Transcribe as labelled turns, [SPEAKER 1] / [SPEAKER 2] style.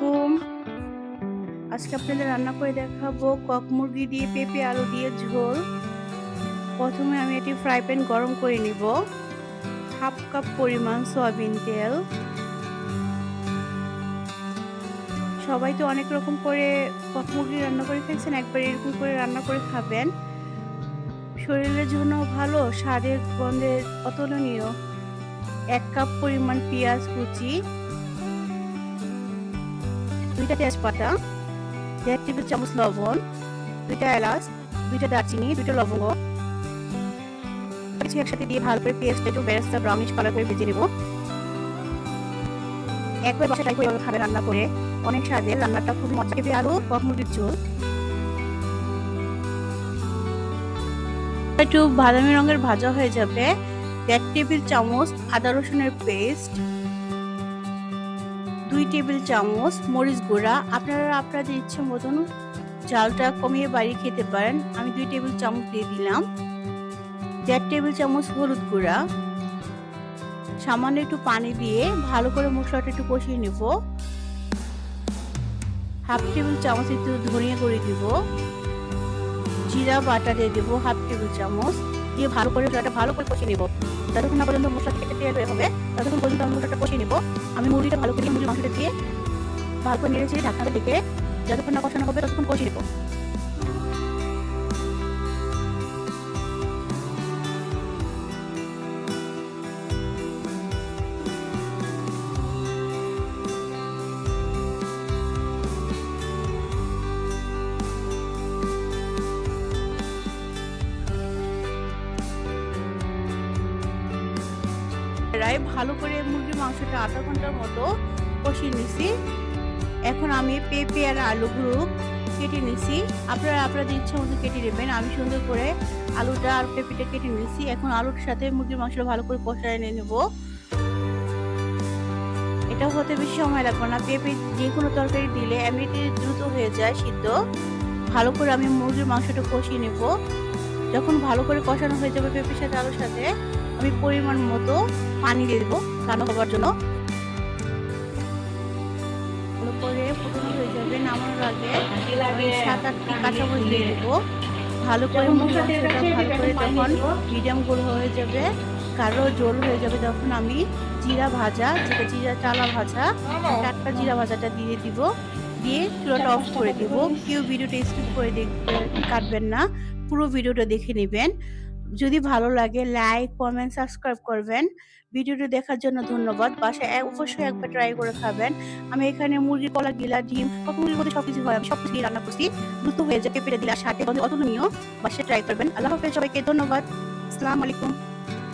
[SPEAKER 1] আলাইকুম। আজকে আপনাদের রান্না করে দেখাবো কক মুরগি দিয়ে পেঁপে আলু দিয়ে ঝোল। প্রথমে আমি এটি ফ্রাই প্যান গরম করে নিব। হাফ কাপ পরিমাণ সয়াবিন তেল। সবাই তো অনেক রকম করে কক মুরগি রান্না করে খাইছেন, একবার এরকম করে রান্না করে খাবেন। শরীরের জন্য ভালো, স্বাদের গন্ধে অতুলনীয়। 1 কাপ পরিমাণ পেঁয়াজ কুচি, 2টা তেজপাতা, 1.5 টেবিল চামচ লবণ, 2টা এলাচ, 2টা দারচিনি, 2টা লবঙ্গ কিছু একসাথে দিয়ে ভালো করে পেস্ট একটু বেরেস্তা ব্রাউনিশ কালার করে ভেজে নেব। একবার বাসায় ট্রাই করে খাবে রান্না করে, অনেক স্বাদের। রান্নাটা খুব মজা। পেঁপে আলু কক মুরগির ঝোল। একটু বাদামি রঙের ভাজা হয়ে যাবে। 1 টেবিল চামচ আদা রসুনের পেস্ট, 2 টেবিল চামচ মরিচ গুঁড়া। আপনারা আপনাদের ইচ্ছে মতন ঝালটা কমিয়ে বাড়িয়ে খেতে পারেন। আমি 2 টেবিল চামচ দিয়ে দিলাম। 1.5 টেবিল চামচ হলুদ গুঁড়া। সামান্য একটু পানি দিয়ে ভালো করে মশলাটা একটু কষিয়ে নেব। হাফ টেবিল চামচ একটু ধনিয়া গুঁড়ো দিব। জিরা বাটা দিয়ে দেব হাফ টেবিল চামচ। দিয়ে ভালো করে মশলাটা ভালো করে কষিয়ে নেব। যতক্ষণ না পর্যন্ত মশলা থেকে তেল বের হবে ততক্ষণ পর্যন্ত আমি মশলাটা কষিয়ে নেব। আমি মুরগিটা ভালো করে মুরগির মাংসটা দিয়ে ভালো করে নেড়ে চেড়ে ঢাকনাটা ঢেকে যতক্ষণ না কষানো হবে ততক্ষণ কষিয়ে নেব। ভালো করে মুরগির মাংসটা আধা ঘন্টার মতো কষিয়ে নিছি। এখন আমি পেঁপে আর আলুগুলো কেটে নিছি। আপনারা আপনাদের ইচ্ছা মতো কেটে নেবেন। আমি সুন্দর করে আলুটা আর পেঁপেটা কেটে নিছি। এখন আলুর সাথে মুরগির মাংসটা ভালো করে কষায় নিয়ে নেব। এটা হতে বেশি সময় লাগবে না। পেঁপে যে কোনো তরকারি দিলে এমনিতে দ্রুত হয়ে যায় সিদ্ধ। ভালো করে আমি মুরগির মাংসটা কষিয়ে নেব। যখন ভালো করে কষানো হয়ে যাবে পেঁপের সাথে আলুর সাথে, আমি পরিমাণ মতো পানি দিয়ে দেবো রান্না করার জন্য। ভালো করে ফুটানো হয়ে যাবে, নামানোর আগে 7-8টি কাঁচামরিচ দিয়ে দেবো। ভালো করে মশলাটা ভালো করে যখন মিডিয়াম গোল হয়ে যাবে, গাঢ় জল হয়ে যাবে, তখন আমি জিরা ভাজা, যেটা জিরা চালা ভাজা, টাটকা জিরা ভাজাটা দিয়ে দিব। দিয়ে চুলাটা অফ করে দিব। কেউ ভিডিওটা স্কিপ করে কাটবেন না, পুরো ভিডিওটা দেখে নেবেন। যদি ভালো লাগে লাইক কমেন্ট সাবস্ক্রাইব করবেন। ভিডিওটি দেখার জন্য ধন্যবাদ। বাসায় অবশ্যই একবার ট্রাই করে খাবেন। আমি এখানে মুরগির কলা, গিলা, ডিম, মুরগির মধ্যে সবকিছু হয়, আমি সবকিছু দিয়ে রান্না করছি। দ্রুত হয়ে যায়, পেঁপে দিলে সাথে অতুলনীয়। বাসায় ট্রাই করবেন। আল্লাহ হাফেজ, সবাইকে ধন্যবাদ। আসসালামু আলাইকুম।